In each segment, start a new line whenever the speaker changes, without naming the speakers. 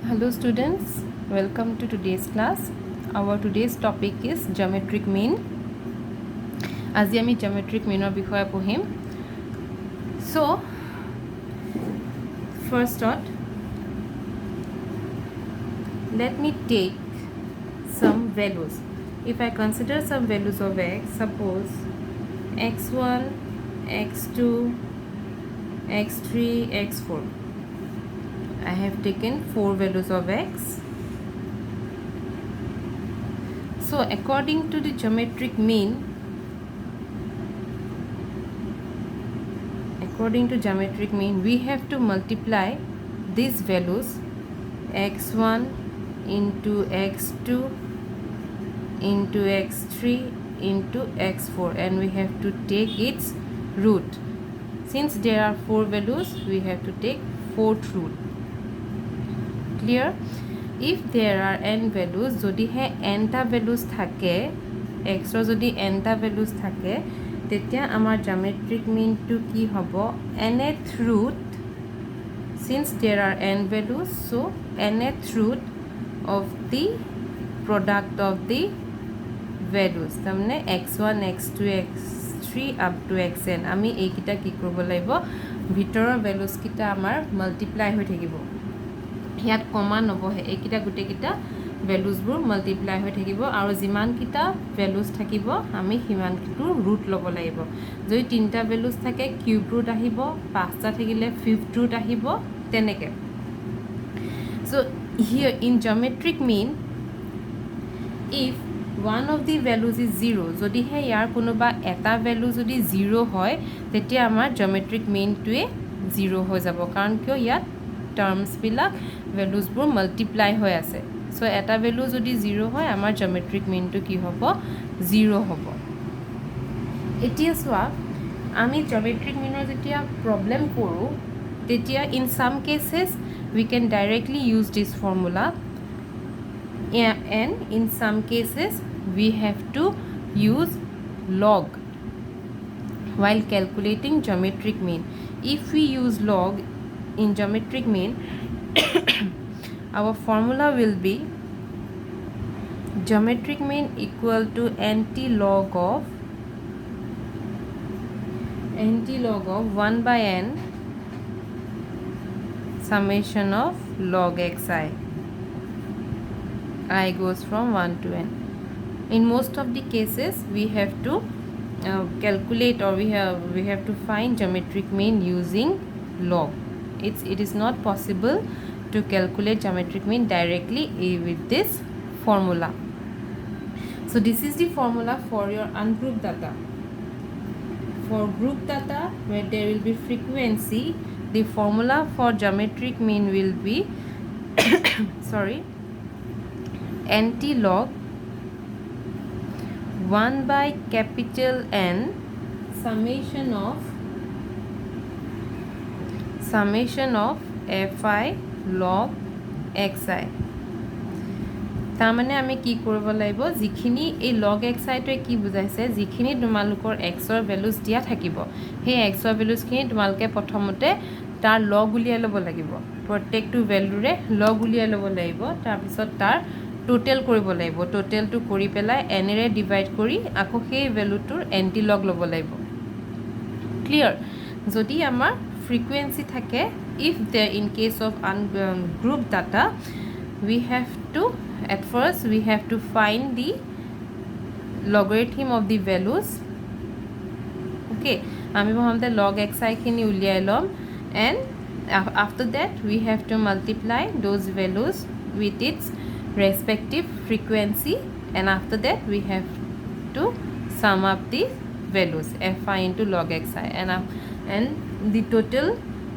Hello students, welcome to today's class. Our today's topic is geometric mean. আজি আমি geometric meanৰ বিষয়ে পঢ়িম. So firstত let me take some values. If I consider some values of x, suppose x1, x2, x3, x4. I have taken 4 values of x. So according to the geometric mean, we have to multiply these values x1 into x2 into x3 into x4, and we have to take its root. Since there are 4 values, we have to take 4th root. Clear? If there are n values, jodi he n ta values thake, x ro jodi n ta values thake, tetia amar geometric mean to ki hobo nth root. Since there are n values, so nth root of the product of the values, tamne x1 x2 x3 up to xn, ami ei kita ki korbo laibo bhitoror values kita amar multiply hoi thakibo. ইয়াত কমা নবহে, এইকিটা গোটেইকিটা ভ্যালুজবোৰ multiply হৈ থাকিব আৰু যিমানকিটা values থাকিব আমি সিমানকিটোৰ root ল'ব লাগিব. যদি 3টা ভ্যালুজ থাকে কিউব ৰুট আহিব, 5টা থাকিলে ফিফথ ৰুট আহিব, তেনেকৈ. So here in geometric mean, if one of the values is 0, যদিহে ইয়াৰ কোনোবা এটা ভ্যালু যদি 0 হয় তেতিয়া আমাৰ geometric mean টোৱে 0 হৈ যাব, কাৰণ কিয় ইয়াত টার্মস বিলাক ভ্যালুজ বোৰ মাল্টিপ্লাই হৈ আছে. সো এটা ভ্যালু যদি 0 হয় আমাৰ জিওমেট্ৰিক মিন টো কি হ'ব 0 হ'ব. এতিয়া সোয়া আমি জিওমেট্ৰিক মিনৰ যেতিয়া প্ৰবলেম কৰো তেতিয়া in some cases we can directly use this formula, and in some cases we have to use log while calculating geometric mean. If we use log in geometric mean, our formula will be geometric mean equal to anti-log of 1 by n summation of log xi. I goes from 1 to n. In most of the cases we have to calculate, or we have to find geometric mean using log. It is not possible to calculate geometric mean directly with this formula. So this is the formula for your ungrouped data. For group data where there will be frequency, the formula for geometric mean will be anti-log 1 by capital N summation of fi log xi. তাৰমানে আমি কি কৰিব লাগিব, যিখিনি এই log xi টোৱে কি বুজাইছে, যিখিনি তোমালোকৰ x ৰ ভ্যালুজ দিয়া থাকিব সেই x ৰ ভ্যালুজখিনি তোমালোকে প্ৰথমতে তাৰ log উলিয়াই ল'ব লাগিব, প্ৰত্যেকটো ভ্যালুৰে log উলিয়াই ল'ব লাগিব, তাৰ পিছত তাৰ টোটেল কৰিব লাগিব, টোটেলটো কৰি পেলাই n ৰে ডিভাইড কৰি আকৌ সেই ভ্যালুটোৰ এন্টি লগ ল'ব লাগিব. ক্লিয়াৰ? যদি আমাৰ frequency থাকে, if there in case of ungrouped data, we have to at first we have to find the logarithm of the values. Okay, আমি প্ৰথমতে log xi খিনি উলিয়াই লম, and after that we have to multiply those values with its respective frequency, and after that we have to sum up the values fi into log xi, and the total,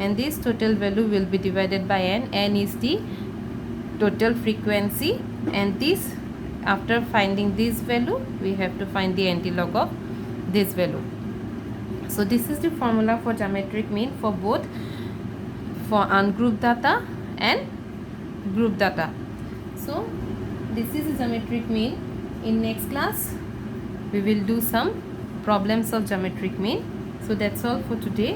and this total value will be divided by n is the total frequency, and this, after finding this value we have to find the anti-log of this value. So this is the formula for geometric mean for both for ungrouped data and group data. So this is the geometric mean. In next class we will do some problems of geometric mean. So that's all for today.